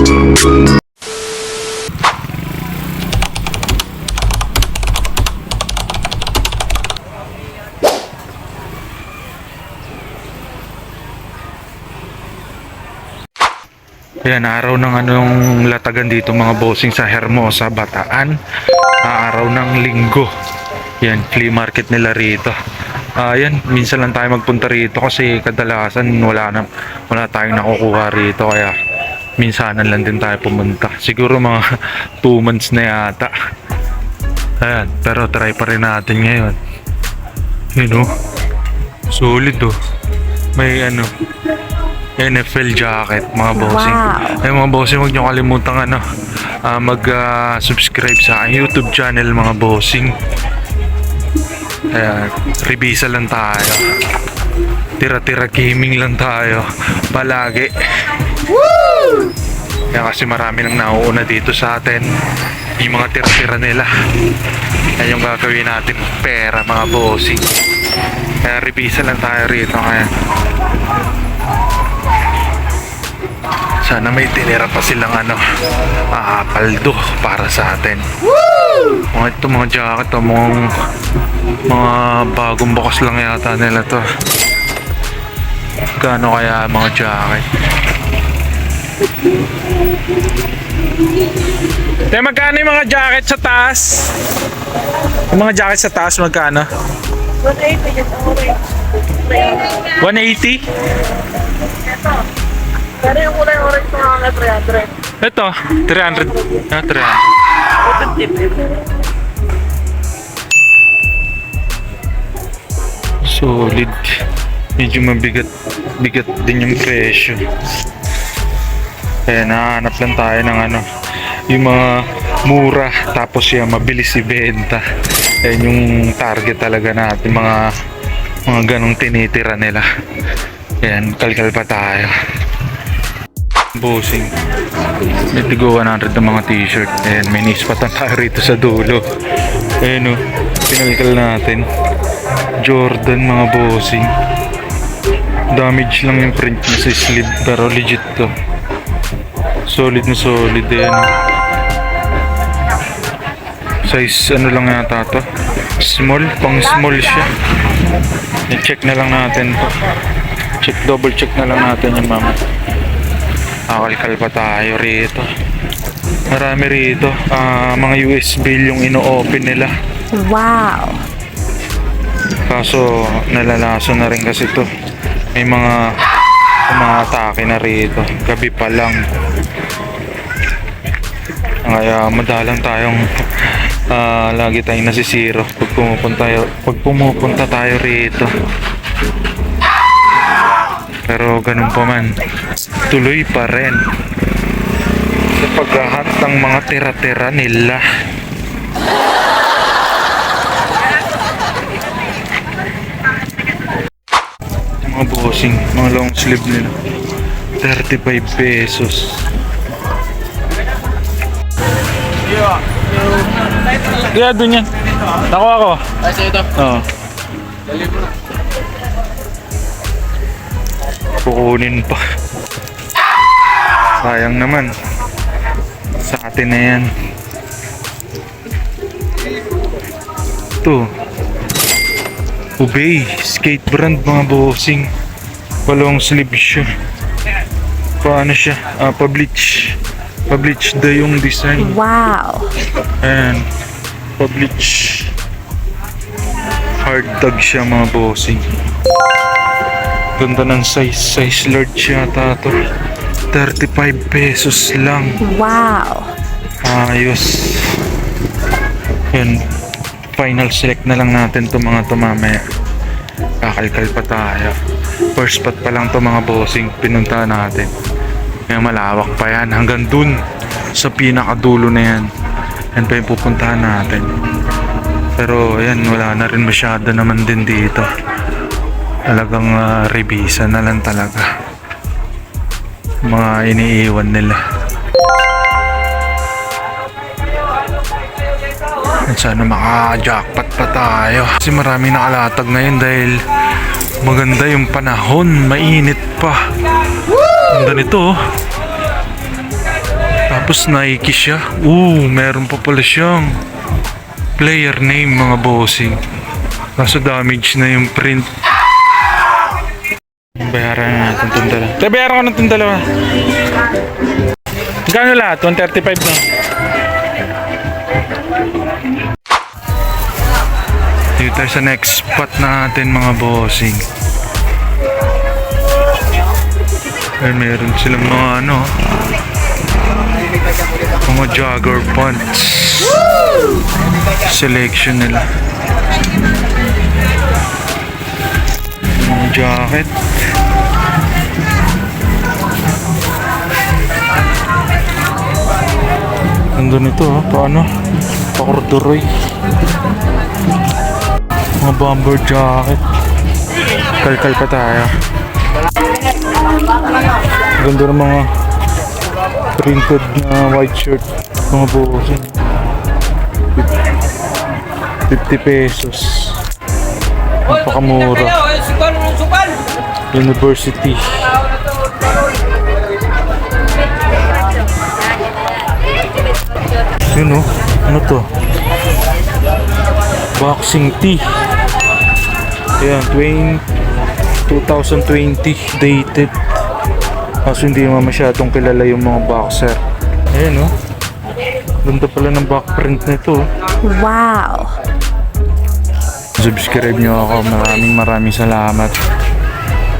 Yan, araw ng anong latagan dito mga bossing sa Hermosa, Bataan. Araw ng Linggo. Yan, flea market nila rito. Yan, minsan lang tayo magpunta rito kasi kadalasan wala tayong nakukuha rito, kaya minsanan lang din tayo pumunta. Siguro mga 2 months na yata. Ayan, pero try pa rin natin ngayon. Yun oh, solid oh. May NFL jacket mga bossing. Wow. Ay mga bossing, huwag nyo kalimutang mag-subscribe sa aking YouTube channel mga bossing. Ayan, revisa lang tayo. Tira-tira gaming lang tayo palagi. Woo! Kaya kasi marami nang nauuna dito sa atin. Yung mga tira-tira nila. Yan yung gagawin natin pera mga bossing. Kaya revisa lang tayo rito. Kaya sana may tinira pa silang paldo para sa atin. Woo! Mga jacket, mga bagong bukas lang yata nila to. Kano kaya mga jacket? Magkano yung mga jacket sa taas? Yung mga jacket sa taas magkano? 180 just okay. 180? Pero yung kulay orange na mga 300. Ito, 300. 300. Solid. Medyo bigat din yung presyo. Kaya nahanap lang tayo ng yung mga mura tapos yung mabilis ibenta. Yan yung target talaga natin, mga ganong tinitira nila. Yan, kalkal pa tayo. Bossing, may tigo 100 ng mga t-shirt. Ayan, may nispatan tayo rito sa dulo. Ayan o, pinalkal natin. Jordan mga bossing. Damage lang yung print niya sa sleeve, pero legit to. Solid na solid. Ayan o. Size lang yata to, small, pang small siya. I-check na lang natin to. Double check na lang natin yung mama. Kalkal pa tayo rito. Marami rito. Mga USB yung ino-open nila. Wow. Kaso nalalaso na rin kasi to. May mga umatake na rito. Gabi pa lang. Kaya madalang tayong lagi tayong nasisiro pag pumupunta tayo rito. Pero ganun pa man, tuloy pa rin sa paghahunt ng mga tira-tira nila. Mga bossing, mga long sleeve nila, 35 pesos. Kaya doon yan. Nakuha ako. Ay, sa ito. Oo. Dali mo na. Kukunin pa. Sayang naman. Sa atin na yan. Ito. Obey. Skate brand mga bossing. Palong sleeve siya. Paano siya? Pa-bleach. Pa-bleach da yung design. Wow. Ayan. Pa-bleach. Hard tag siya mga bossing. Ganda ng size large yata to. 35 pesos lang. Wow. Ayos. Yan, final select na lang natin to mga to mamaya. Kakalkal pa tayo. First spot pa lang to mga bossing, pinunta natin. Kaya malawak pa yan hanggang dun sa pinakadulo na yan. Yan pa yung pupuntahan natin. Pero yan, wala na rin masyado naman din dito. Talagang revisa na lang talaga mga iniiwan nila. At sana maka-jackpot pa tayo kasi marami nakalatag ngayon dahil maganda yung panahon, mainit pa. Ganda nito oh. Tapos Nike siya. Meron pa pala siyang player name mga bossing. Kaso damage na yung print. Bayaran na natin itong dalawa. Bayaran ko na itong dalawa. Magkano lahat? 135 na. Dito tayo sa next spot natin mga bossing. Ay, meron silang mga mga jogger pants. Selection nila. Mga jacket. Nandun ito paano? Pa-corduroy. Mga bomber jacket. Kalkal pa tayo. Ganda ng mga printed na white shirt. Mga bossing. 50 pesos. Napakamura. University. Yun ano to? Boxing tee. Ayan, 2020 dated. Kaso hindi naman masyadong kilala yung mga boxer. Ayan ganda pala ng back print nito. Wow. Subscribe nyo ako. Maraming salamat.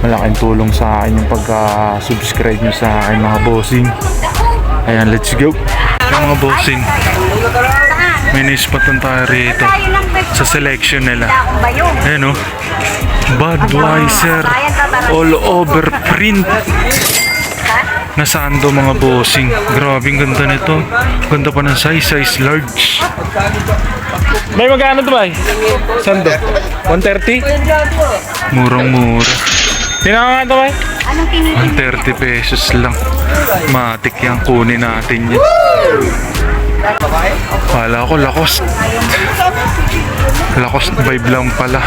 Malaking tulong sa akin yung pagka-subscribe nyo sa akin mga bossing. Ayan, let's go. Mga bossing, may naispatan tayo rito sa selection nila. Ayan Budweiser all over print na sando mga bossing. Grabing ganda nito. Ganda pa ng size large. May magkano to ba? Sando? 130? Murang-mura. Tinaka nga to ba? 130 pesos lang. Matik yan, kunin natin yan. Kala ko Lacoste. Lacoste vibe lang pala.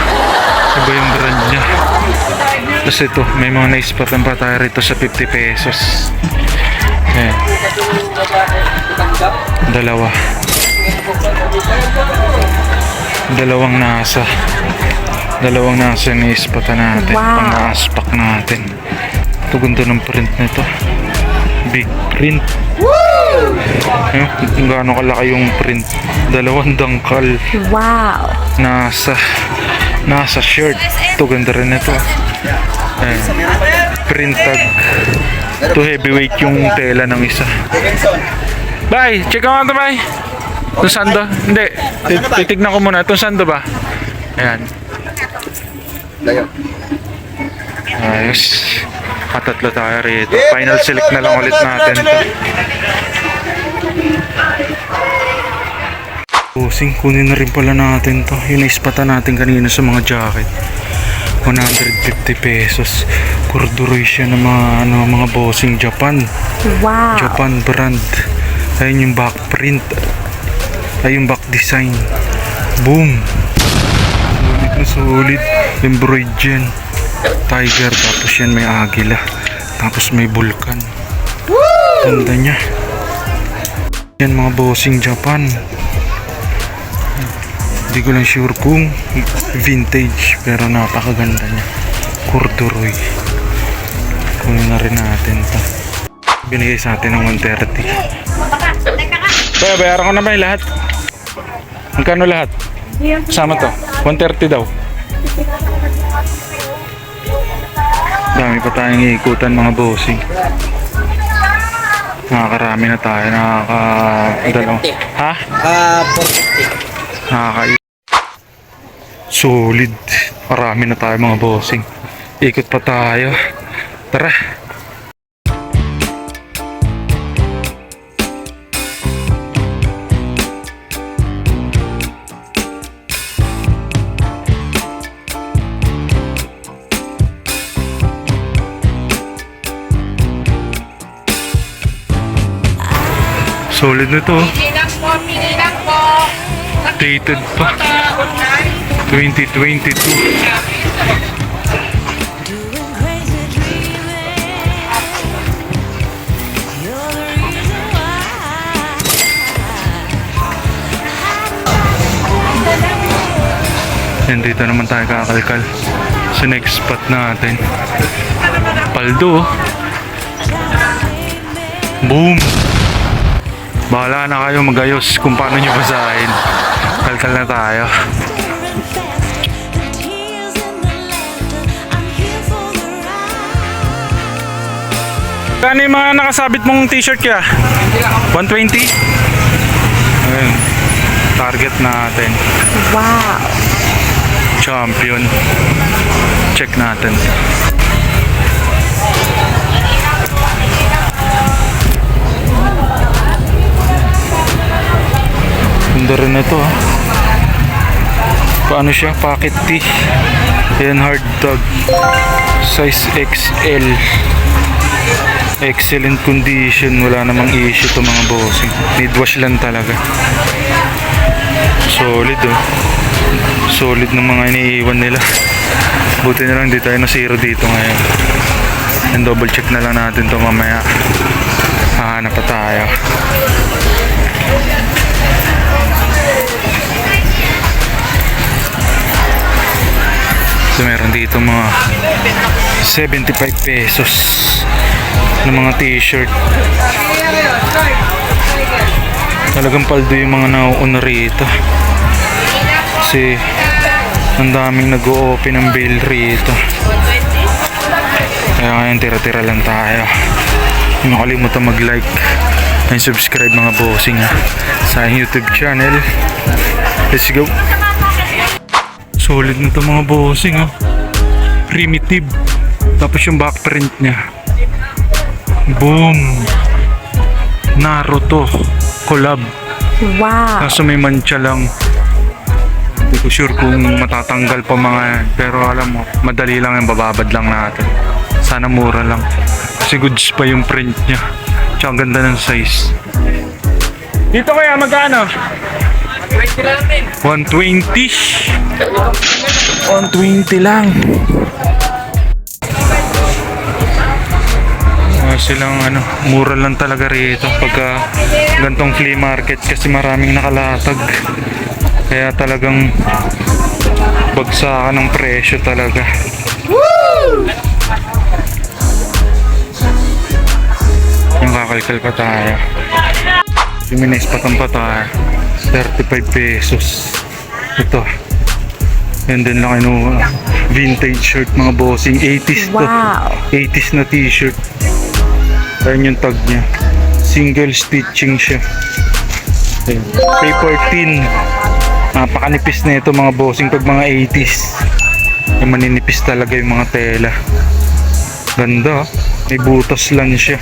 Iba yung brand niya. Tapos ito, may mga naispatan pa tayo rito sa 50 pesos. Ayan. Dalawang nasa naispatan natin. Wow. Pang-aspak natin. Ito ganda ng print nito. Big print. Kung gaano kalaki yung print. 2 dangkal. Wow. Nasa shirt. Ito ganda rin ito. Ayan. Print tag. Ito heavyweight yung tela ng isa. Bye! Check mo ito, bye! Itong sando? Hindi. Titignan ko muna. Itong sando ba? Ayan. Ayos. Katatlo tayo rito. Final select na lang ulit natin ito. Bossing, kunin na rin pala natin to. Yung naispatan natin kanina sa mga jacket. 150 pesos. Corduroy siya ng mga bossing Japan. Wow. Japan brand. Ayun yung back print. Ayun yung back design. Boom. Sulit na sulit. Embroidered yan. Tiger. Tapos yan may agila. Tapos may vulkan. Ganda niya. Yan mga bossing Japan. Hindi ko lang sure kung vintage, pero napakaganda niya. Corduroy. Kunin na rin natin ito. Binigay sa atin ng 130. Kaya bayaran ko na ba yung lahat? Magkano lahat? Kasama to? 130 daw. Dami pa tayong iikutan mga bossing. Nakakarami na tayo. Nakakadalaw. Ha? 450. Solid. Marami na tayo mga bossing. Ikot pa tayo. Tara. Solid na to. Dated pa. 2022. Yan, dito naman tayo kakalkal sa next spot natin. Paldo. Boom! Bahala na kayo magayos kung paano nyo basahin. Kalkal na tayo. Kano yung mga nakasabit mong t-shirt kaya? 120? Ayun. Target natin. Wow. Champion. Check natin. Ganda rin ito ah. Paano siya? Pocket tee. Yan, hard tag. Size XL. Excellent condition. Wala namang issue to mga bossing. Need wash lang talaga. Solid oh. Solid ng mga iniiwan nila. Buti na lang di tayo na zero dito ngayon. And double check na lang natin to mamaya. Hahanap pa tayo. So meron dito mga 75 pesos ng mga t-shirt. Talagang paldo yung mga nauuna rito. Kasi ang daming nag-o-open ng bail rito. Kaya ngayon tira-tira lang tayo. Huwag nakalimutan mag-like and subscribe mga bossing ha, sa YouTube channel. Let's go. Solid na ito mga bossing ha. Primitive. Tapos yung back print niya. Boom. Naruto collab. Wow. Kaso may mancha lang. Hindi ko sure kung matatanggal pa mga yan. Pero alam mo, madali lang yung bababad lang natin. Sana mura lang. Kasi goods pa yung print niya. Tsaka ganda ng size. Dito kaya magkano? 20 lang din. 120. 120 lang. Silang ano, mura lang talaga rito pagka gantong flea market kasi maraming nakalatag. Kaya talagang bagsakan ng presyo talaga. Yung kakalkal pa tayo. Luminis patang pa tayo. 35 pesos. Ito. Yan din lang ano, vintage shirt mga bossing. 80s to. Wow. 80s na t-shirt. Ayan yung tag niya. Single stitching siya. Ayan. Paper tin. Napakanipis na ito mga bossing pag mga 80s. Yung maninipis talaga yung mga tela. Ganda. May butas lang siya.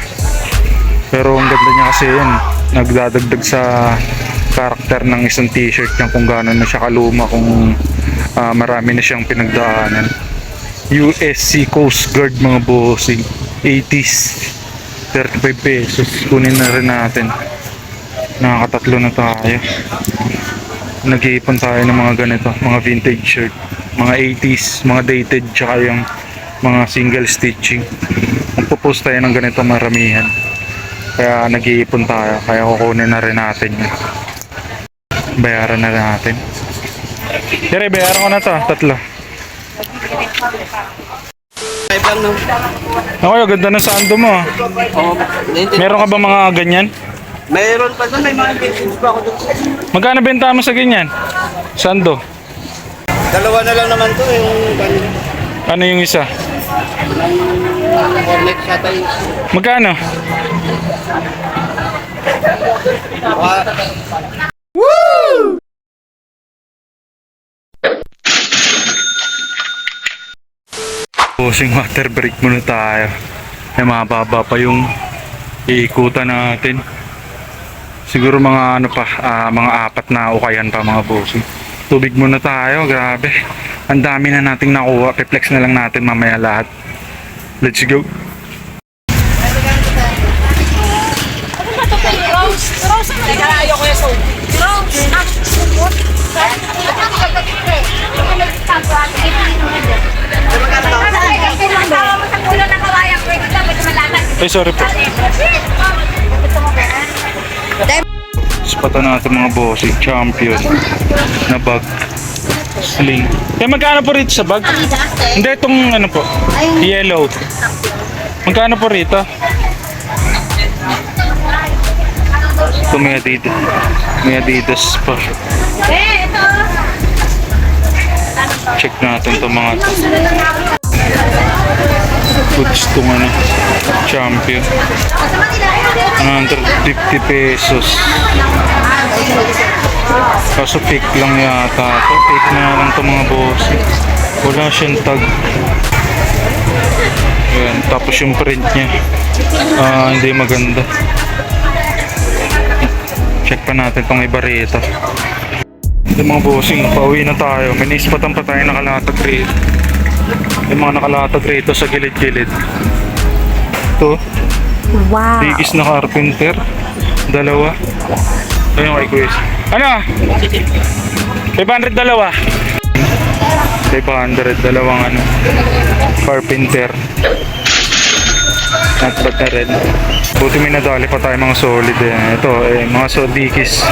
Pero ang ganda niya kasi yan. Nagdadagdag sa karakter ng isang t-shirt niya kung gaano na siya kaluma, kung marami na siyang pinagdaanan. USC Coast Guard mga bossing. 80s. 35 pesos. Kunin na rin natin. Nakakatatlo na tayo. Nag-iipon tayo ng mga ganito, mga vintage shirt, mga 80s, mga dated, tsaka yung mga single stitching. Magpo-post tayo ng ganito maramihan. Kaya nag-iipon tayo, kaya kukunin na rin natin yun. Bayaran na natin. Dire, bayaran ko na to, tatlo. 5 lang no. Ako, ganda ng sando mo. Oo. Meron ka ba mga ganyan? Mayroon pa doon, may mga vintage pa ako doon. Magkano benta mo sa ganyan? Sando? Dalawa na lang naman to yung Ano yung isa? Hornet yata yung Magkano? Bossing, water break muna tayo. May mababa pa yung iikutan natin. Siguro mga ano pa, mga 4 na ukayan pa mga bossing. Tubig muna tayo, grabe. Ang dami na nating nakuha. Reflex na lang natin mamaya lahat. Let's go. Ay, sorry po. Spatan natin mga bossing, champion na bag. Sling. Eh, magkano po rito sa bag? Hindi, itong ano po, yellow. Magkano po rito? Ito may Adidas. May Adidas pa. Check natin itong mga to. Goods itong ano, Champion. 150 pesos. Kaso fake lang yata. Ito, fake na lang itong mga boss. Wala siyang tag. Ayan, tapos yung print niya. Hindi maganda. Check pa natin itong iba rito. Yung mga bossing, pauwi na tayo. May naispatan pa tayo nakalatag rito. Yung mga nakalatag rito sa gilid-gilid. Ito, Wow. bigis na carpenter. Dalawa. Ayun kay Kuya. Ano? 500 dalawa. 500 dalawang ano. Carpenter. Not bad na rin. Buti may nadali pa tayo mga solid eh. Ito mga dikis.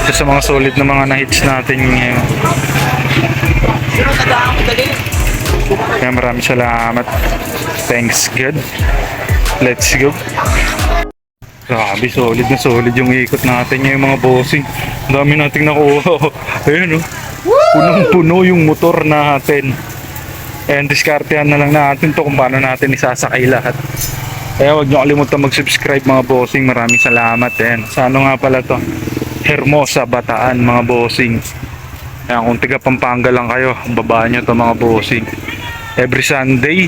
Isa sa mga solid na mga na-hits natin ngayon. Kaya maraming salamat. Thanks God. Let's go. Grabe, solid na solid yung ikot natin yung mga bossing. Ang dami nating nakuha. Ayun oh. Punong-puno yung motor natin. And diskartehan na lang natin to kung paano natin isasakay lahat. Kaya huwag nyo kalimutan mag-subscribe mga bossing. Maraming salamat. And sa ano nga pala to? Hermosa, Bataan mga bossing. Kaya kung tiga Pampanga lang kayo, babaan nyo to mga bossing. Every Sunday.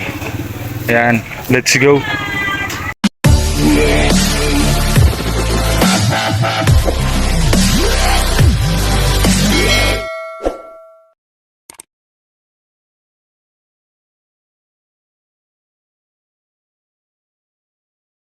Ayan, let's go.